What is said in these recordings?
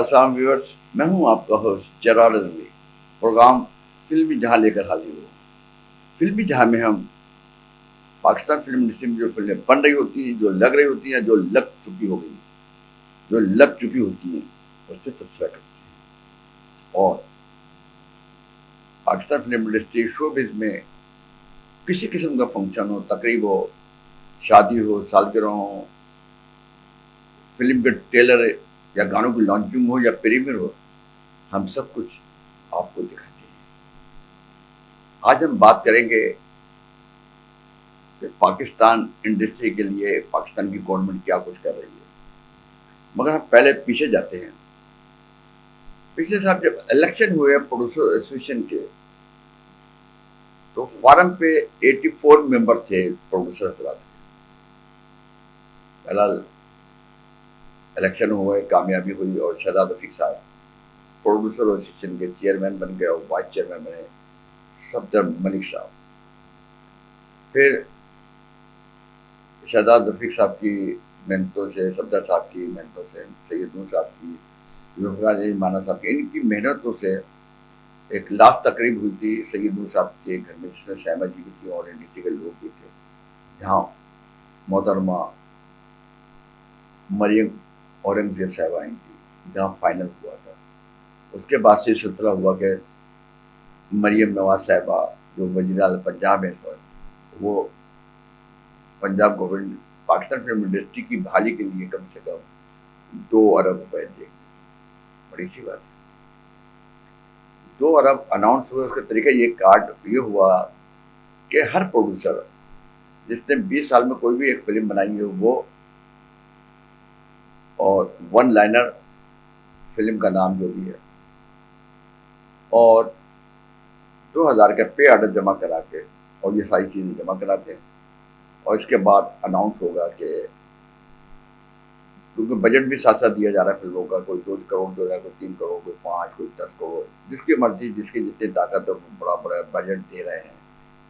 अस्सलाम व्यूअर्स, मैं हूं आपका होस्ट जरार रज़वी। प्रोग्राम फिल्मी जहां लेकर हाजिर हूँ। फिल्मी जहां में हम पाकिस्तान फिल्म इंडस्ट्री में जो फिल्में बन रही होती हैं, जो लग रही होती हैं, जो लग चुकी हो गई, जो लग चुकी होती हैं, उससे तबसरा करते हैं। और पाकिस्तान फिल्म इंडस्ट्री शोबिज़ में किसी किस्म का फंक्शन हो, तकरीब हो, शादी हो, सालगिरह हो, फिल्म के ट्रेलर या गानों की लॉन्चिंग हो या प्रीमियर हो, हम सब कुछ आपको दिखाते हैं। आज हम बात करेंगे कि पाकिस्तान इंडस्ट्री के लिए पाकिस्तान की गवर्नमेंट क्या कुछ कर रही है। मगर हम पहले पीछे जाते हैं। पिछले साल जब इलेक्शन हुए प्रोड्यूसर एसोसिएशन के, तो फॉरम पे 84 मेंबर थे प्रोड्यूसर हजरात के। फिलहाल इलेक्शन हुए, कामयाबी हुई और शहजाद रफीक साहब प्रोड्यूसर एसोसिएशन के चेयरमैन बन गए और वाइस चेयरमैन बने सफदर मलिक साहब। फिर शहजाद रफीक साहब की मेहनतों से, सफदर साहब की मेहनतों से, सैयद नूर साहब की, जुल्फ़िकार माना साहब की, इनकी मेहनतों से एक लास्ट तकरीब हुई थी सैयद नूर साहब के घर में, जिसमें शहमा जी भी थी और इंडस्ट्री के लोग भी थे, जहाँ मोहतरमा मरियम औरंगजेब साहब आई थी, जहाँ फाइनल हुआ था। उसके बाद से सिलसिला हुआ कि मरियम नवाज साहबा जो वज़ीर आला पंजाब है, वो Punjab government Pakistan film industry की बहाली के लिए कम से कम 2 अरब रुपए देगी। बड़ी सी बात है। 2 अरब अनाउंस हुए। उसका तरीका ये हुआ कि हर प्रोड्यूसर जिसने 20 साल में कोई भी एक फिल्म बनाई है, वो और वन लाइनर फिल्म का नाम जो भी है, और 2000 का पे आर्डर जमा करा के, और ये सारी चीज़ें जमा कराते हैं। और इसके बाद अनाउंस होगा कि, क्योंकि बजट भी साथ साथ दिया जा रहा है फिल्मों का, कोई 2 करोड़ दे रहा है, कोई 3 करोड़, कोई 5, कोई 10 करोड़, जिसकी मर्जी, जिसकी जितनी ताकत है, बड़ा बड़ा बजट दे रहे हैं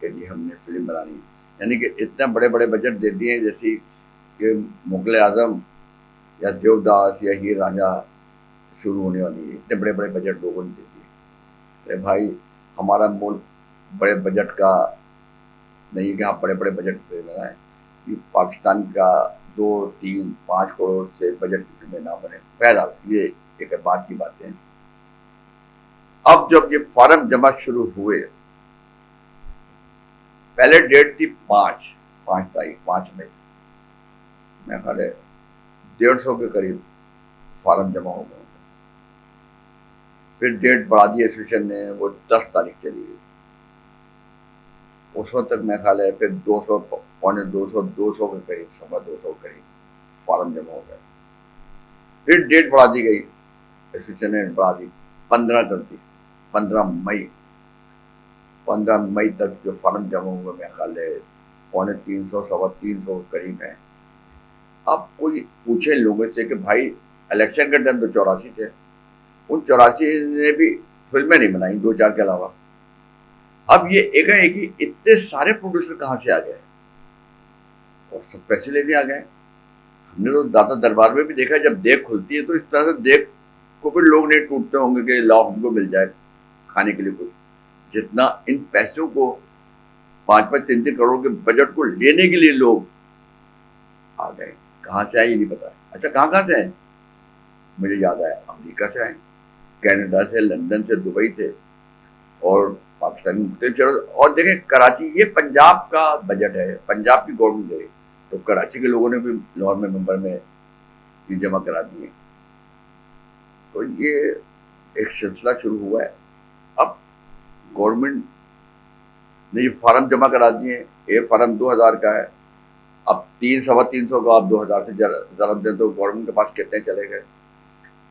कि जी हमने फिल्म बनानी है। यानी कि इतने बड़े बड़े बजट दे दिए हैं, जैसे कि मुगल आजम या देवदास या हीर रांझा शुरू होने वाली है। इतने बड़े बड़े बजट लोगों ने दे दिए। अरे भाई, हमारा मुल्क बड़े बजट का नहीं कि आप बड़े बड़े बजट पे लगाएं। कि पाकिस्तान का 2, 3, 5 करोड़ से बजट की फिल्में ना बने। बहरहाल ये एक बात की बात है। अब जब ये फॉर्म जमा शुरू हुए, पहले डेट थी 5 तारीख, 5 मई। मैं ख्याल है 150 के करीब फॉर्म जमा हो गए। फिर डेट बढ़ा दी एसोसिएशन ने, वो 10 तारीख चली गई। उस वक्त तक मैं ख्याल है फिर 200, पौने 200, 200 के करीब, 250 के करीब फॉर्म जमा हो गए। फिर डेट बढ़ा दी गई, एसोसिएशन ने बढ़ा दी, 15 कर दी, 15 मई। 15 मई तक जो फॉर्म जमा हुआ, मैं ख्याल है पौने 300, 350 के करीब है। अब कोई पूछे लोगों से कि भाई इलेक्शन के टाइम तो 84 थे, उन 84 ने भी फिल्में नहीं बनाई, 2-4 के अलावा। अब ये एक ही इतने सारे प्रोड्यूसर कहाँ से आ गए, और सब पैसे लेने आ गए। हमने तो दादा दरबार में भी देखा है, जब देख खुलती है तो इस तरह से देख को भी लोग नहीं टूटते होंगे कि लाओ हमको मिल जाए खाने के लिए कुछ, जितना इन पैसों को 5-5, 3-3 करोड़ के बजट को लेने के लिए लोग आ गए। कहाँ से आए ये नहीं पता। अच्छा, कहाँ कहाँ से आए? मुझे याद आया, अमेरिका से आए, कनाडा से, लंदन से, दुबई से, और पाकिस्तानी मुख्तलिफ शहरों। और देखें, कराची, ये पंजाब का बजट है, पंजाब की गवर्नमेंट है, तो कराची के लोगों ने भी लाहौर में मेंबर में ये जमा करा दिए। तो ये एक सिलसिला शुरू हुआ है। अब गवर्नमेंट ने ये फार्म जमा करा दिए। एक फार्म 2000 का है, अब 300-325 का, आप 2000 से ज़रा दें तो गवर्नमेंट के पास कितने चले गए।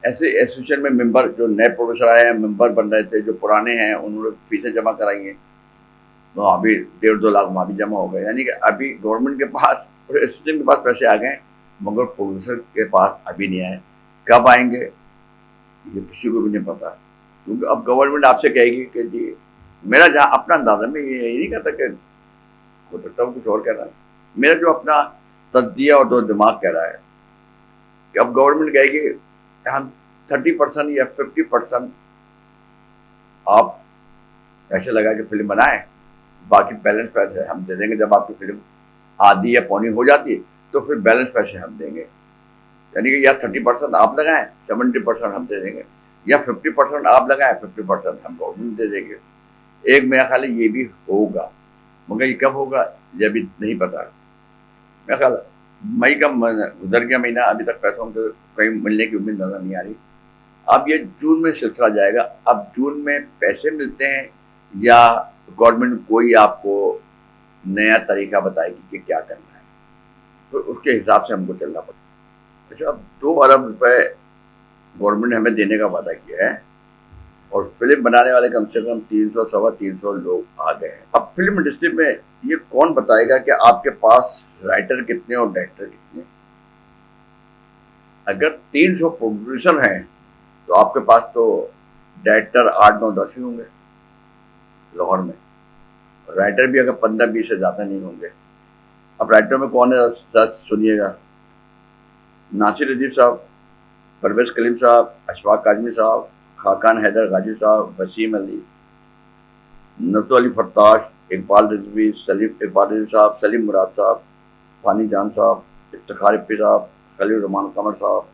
ऐसे एसोसिएशन में मेंबर जो नए प्रोड्यूसर आए हैं, मेंबर बन रहे थे, जो पुराने हैं उन्होंने फीसें जमा कराई हैं, तो अभी 1.5-2 लाख वहाँ भी जमा हो गए। यानी कि अभी गवर्नमेंट के पास और एसोसिएशन के पास पैसे आ गए, मगर प्रोड्यूसर के पास अभी नहीं आए। कब आएंगे ये किसी को भी नहीं पता, क्योंकि अब गवर्नमेंट आपसे कहेगी कि जी, मेरा जहाँ अपना अंदाजा, मैं ये नहीं कहता कि हो सकता हूँ कुछ और कह रहा है, मेरा जो अपना तज्जिया और जो दिमाग कह रहा है कि अब गवर्नमेंट कहेगी हम 30% या 50% आप पैसे लगा के फिल्म बनाएं, बाकी बैलेंस पैसे हम दे देंगे। जब आपकी फिल्म आधी या पौनी हो जाती है तो फिर बैलेंस पैसे हम देंगे। यानी कि या 30% आप लगाएं, 70% हम दे देंगे, या 50% आप लगाएं, 50% हम गवर्नमेंट दे देंगे। एक मेरा ख्याल है ये भी होगा, मगर ये कब होगा ये अभी नहीं पता। मेरा ख्याल मई का गुजर गया महीना, अभी तक पैसों को कहीं मिलने की उम्मीद नजर नहीं आ रही। अब ये जून में सिलसिला जाएगा। अब जून में पैसे मिलते हैं या गवर्नमेंट कोई आपको नया तरीका बताएगी कि क्या करना है, तो उसके हिसाब से हमको चलना पड़ेगा। अच्छा, अब 2 अरब रुपए गवर्नमेंट ने हमें देने का वादा किया है और फिल्म बनाने वाले कम से कम 300 सवा 300 लोग आ गए हैं। अब फिल्म इंडस्ट्री में ये कौन बताएगा कि आपके पास राइटर कितने और डायरेक्टर कितने? अगर 300 प्रोड्यूसर हैं तो आपके पास तो डायरेक्टर 8 9 10 ही होंगे लाहौर में, राइटर भी अगर 15-20 से ज़्यादा नहीं होंगे। अब राइटर में कौन है? सुनिएगा, नासिर अजीब साहब, परवेज कलीम साहब, अशफाक काजमी साहब, खाकान हैदर गाजी साहब, वसीम अली, नसो अली फरताश, इकबाल रिजवी, इकबाल रिजवी साहब, सलीम मुराद साहब, फानी जान साहब, इफ्तिखार इफ्ती साहब, खलील रहमान कमर साहब,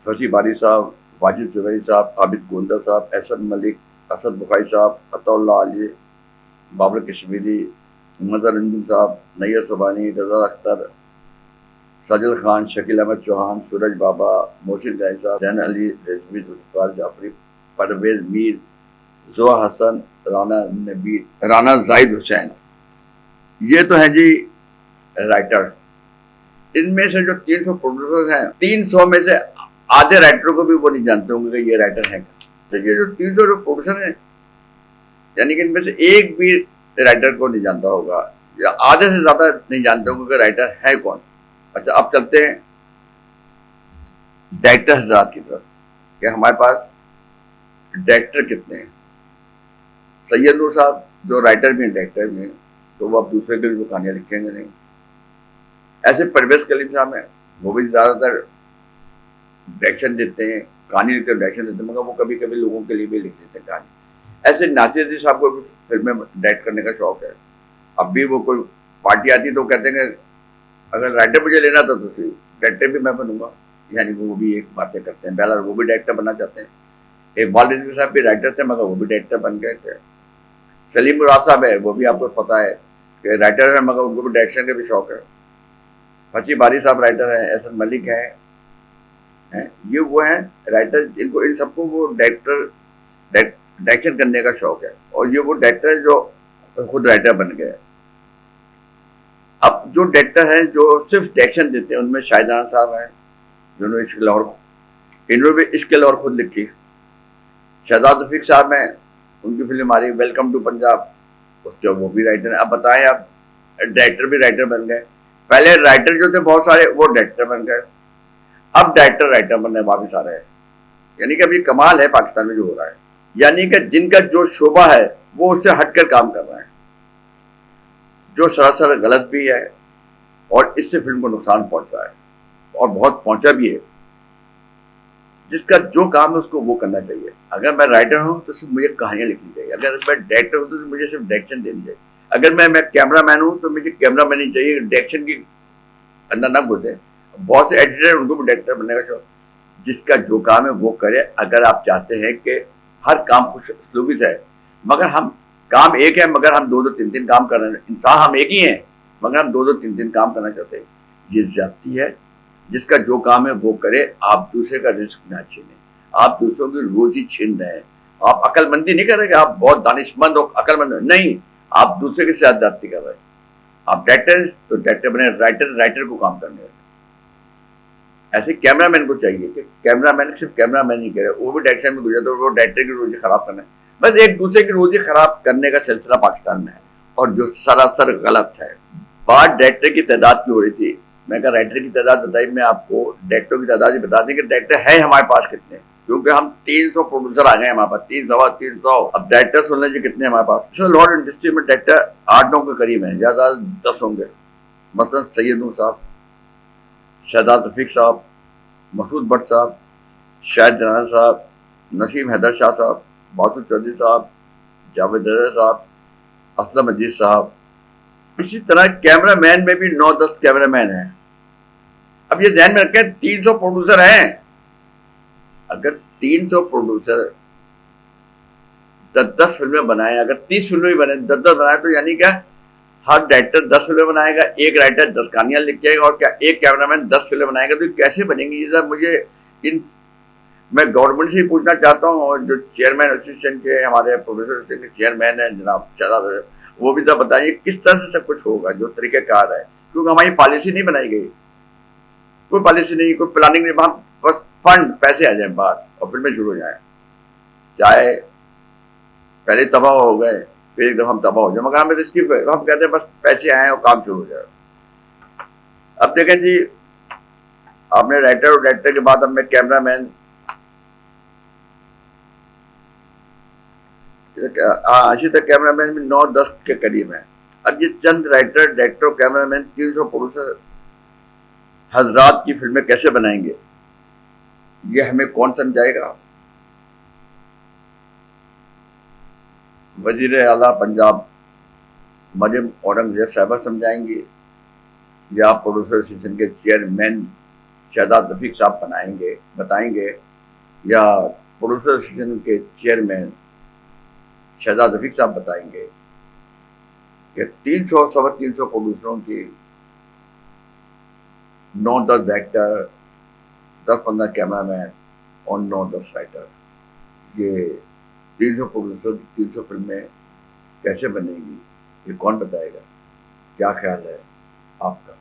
फसी बारी साहब, वाजिद जुबैरी साहब, आबिद गोंदा साहब, एहसन मलिक, असद बुखारी साहब, अतउल्लाह अली, बाबर कश्मीरी, मजहर रंजन साहब, नैयर सुबानी, रजा अख्तर, साजिल खान, शकील अहमद चौहान, सूरज बाबा, मोहसिन जाहिद साहब, जैन अली रिजवी, जुल्फ़िकार जाफरी, परवेज मीर, ज़ुआ हसन, राना जाहिद हुसैन, ये तो है जी राइटर। इनमें से जो 300 प्रोड्यूसर हैं, 300 में से आधे राइटरों को भी वो नहीं जानते होंगे कि ये राइटर है। तो ये जो 300 जो प्रोड्यूसर हैं, यानी कि इनमें से एक भी राइटर को नहीं जानता होगा या आधे से ज्यादा नहीं जानते होंगे कि राइटर है कौन। अच्छा, अब चलते हैं डायरेक्टर हजरात की तरफ कि हमारे पास डायरेक्टर कितने हैं। सैयद नूर साहब जो राइटर भी हैं डायरेक्टर भी हैं, तो वो अब दूसरे के लिए कहानियां लिखेंगे नहीं। ऐसे परवेज कलीम साहब हैं, वो भी ज्यादातर डायरेक्शन देते हैं, कहानी लिखते डायरेक्शन देते हैं, मगर वो कभी कभी लोगों के लिए भी लिख देते हैं कहानी। ऐसे नासिर अजीज साहब को भी फिल्में डायरेक्ट करने का शौक है। अब भी वो कोई पार्टी आती तो कहते हैं अगर राइटर मुझे लेना था तो डायरेक्टर भी मैं बनूंगा, यानी वो भी एक बातें करते हैं। बहरहाल वो भी डायरेक्टर बनना चाहते हैं। इकबाल रिजवी साहब भी राइटर थे मगर वो भी डायरेक्टर बन गए थे। सलीम मुराद साहब है, वो भी आपको पता है कि राइटर है मगर उनको भी डायरेक्शन का भी शौक है। फसी बारी साहब राइटर है, एहसन मलिक है, ये वो हैं राइटर जिनको इन सबको वो डायरेक्शन करने का शौक है, और ये वो डायरेक्टर जो खुद राइटर बन गए। अब जो डायरेक्टर हैं जो सिर्फ डायरेक्शन देते हैं, उनमें शाहिदाना साहब हैं जिन्होंने इश्क लाहौर, इन्होंने भी इश्क लाहौर खुद लिखी। शहजाद रफीक साहब हैं, उनकी फिल्म आ रही वेलकम टू पंजाब, उसके वो भी राइटर हैं। अब बताएं, आप डायरेक्टर भी राइटर बन गए। पहले राइटर जो थे बहुत सारे वो डायरेक्टर बन गए, अब डायरेक्टर राइटर बनने वापिस आ रहे हैं। यानी कि अब ये कमाल है पाकिस्तान में जो हो रहा है, यानी कि जिनका जो शोबा है वो उससे हटकर काम कर रहे हैं, जो सरासर गलत भी है और इससे फिल्म को नुकसान पहुंचा है और बहुत पहुंचा भी है। जिसका जो काम है उसको वो करना चाहिए। अगर मैं राइटर हूं तो सिर्फ मुझे कहानियां लिखनी चाहिए, अगर मैं डायरेक्टर हूं तो मुझे सिर्फ डायरेक्शन देनी चाहिए, अगर मैं कैमरा मैन हूं तो मुझे कैमरा मैन ही चाहिए, डायरेक्शन की अंदर ना घुसे। बहुत से एडिटर उनको भी डायरेक्टर बनने का शौक, जिसका जो काम है वो करे। अगर आप चाहते हैं कि हर काम कुछ उसलूबी से है, मगर हम काम एक है मगर हम 2 2 3 3 काम कर रहे हैं, इंसान हम एक ही हैं मगर हम 2 2 3 3 काम करना चाहते हैं, ये ज्यादती है। जिसका जो काम है वो करे, आप दूसरे का रिस्क ना छीने, आप दूसरों की रोजी छीन रहे हैं। आप अकलमंदी नहीं कर रहे कि आप बहुत दानिशमंद हो, अकलमंद हो, नहीं, आप दूसरे के साथ ज्यादती कर रहे हैं। आप डायरेक्टर तो डायरेक्टर बने, राइटर को काम करने लगे। ऐसे कैमरामैन को चाहिए कि कैमरामैन सिर्फ कैमरामैन ही करे, वो भी डायरेक्शन में गुजरे तो वो डायरेक्टर की रोजी खराब करना है। बस एक दूसरे की रोजी खराब करने का सिलसिला पाकिस्तान में है, और जो सरासर गलत है। बात डायरेक्टर की तादाद की हो रही थी, मैं कहा राइटर की तादाद बताई, मैं आपको डायरेक्टर की तादाद ही बता दें कि डायरेक्टर है हमारे पास कितने, क्योंकि हम 300 प्रोड्यूसर आ गए हमारे पास, 300। अब डायरेक्टर सुन लीजिए कितने हमारे पास। लॉर्ड इंडस्ट्री में डायरेक्टर 8 9 के करीब है, ज्यादा 10 होंगे। मसलन सैयद नूर साहब, शहजाद रफीक साहब, मसूद भट्ट साहब, شاہد رانا صاحب, نسیم حیدر شاہ صاحب, باسو چودھری صاحب, جاوید رضا صاحب, اسلم عزیز صاحب. اسی طرح کیمرہ مین میں بھی 9-10 کیمرہ مین ہیں. اب یہ ذہن میں رکھیں 300 پروڈیوسر ہیں. اگر 300 پروڈیوسر 10-10 فلمیں بنائیں, اگر 30 فلمیں بنائیں, 10-10 بنائیں, تو یعنی کیا ہر ڈائریکٹر 10 فلمیں بنائے گا, ایک رائٹر 10 کہانیاں لکھ جائے گا, اور کیا ایک کیمرہ مین 10 فلمیں بنائے گا. تو یہ کیسے بنیں گی؟ یہ مجھے ان میں گورنمنٹ سے ہی پوچھنا چاہتا ہوں, اور جو چیئرمین ایسوسیشن کے ہمارے پروڈیوسر کے چیئرمین ہیں جناب شہزاد, وہ بھی تو بتائیے کس طرح سے سب کچھ ہوگا, جو طریقہ کار ہے. کیونکہ ہماری پالیسی نہیں بنائی گئی, کوئی پالیسی نہیں, کوئی پلاننگ نہیں. وہاں بس فنڈ, پیسے آ جائیں بات, اور فلمیں شروع ہو جائیں. چاہے پہلے تباہ ہو گئے, پھر ایک دم ہم تباہ ہو جائے, مگر ہمیں اس کی ہم کہتے ہیں بس پیسے آئیں اور کام شروع ہو جائے. اب دیکھیں جی, آپ نے رائٹر اور ڈائریکٹر کے بعد اب میں کیمرہ مین, اسی طرح کیمرہ مین بھی 9-10 کے قریب ہیں. اب یہ چند رائٹر, ڈائریکٹر, کیمرہ مین, 300 پروڈیوسر حضرات کی فلمیں کیسے بنائیں گے؟ یہ ہمیں کون سمجھائے گا؟ وزیر اعلیٰ پنجاب مریم اورنگزیب صاحبہ سمجھائیں گے, یا پروڈیوسر ایسوسیشن کے چیئرمین شہزاد رفیق صاحب بتائیں گے, یا پروڈیوسر ایسوسیشن کے چیئرمین شہزاد رفیق صاحب بتائیں گے کہ 300-350 پروڈیوسروں کی 9-10 ڈائریکٹر, 10-15 کیمرہ مین اور 9-10 رائٹر, یہ 300 پروڈیوسر کی 300 فلمیں کیسے بنے گی؟ یہ کون بتائے گا؟ کیا خیال ہے آپ کا؟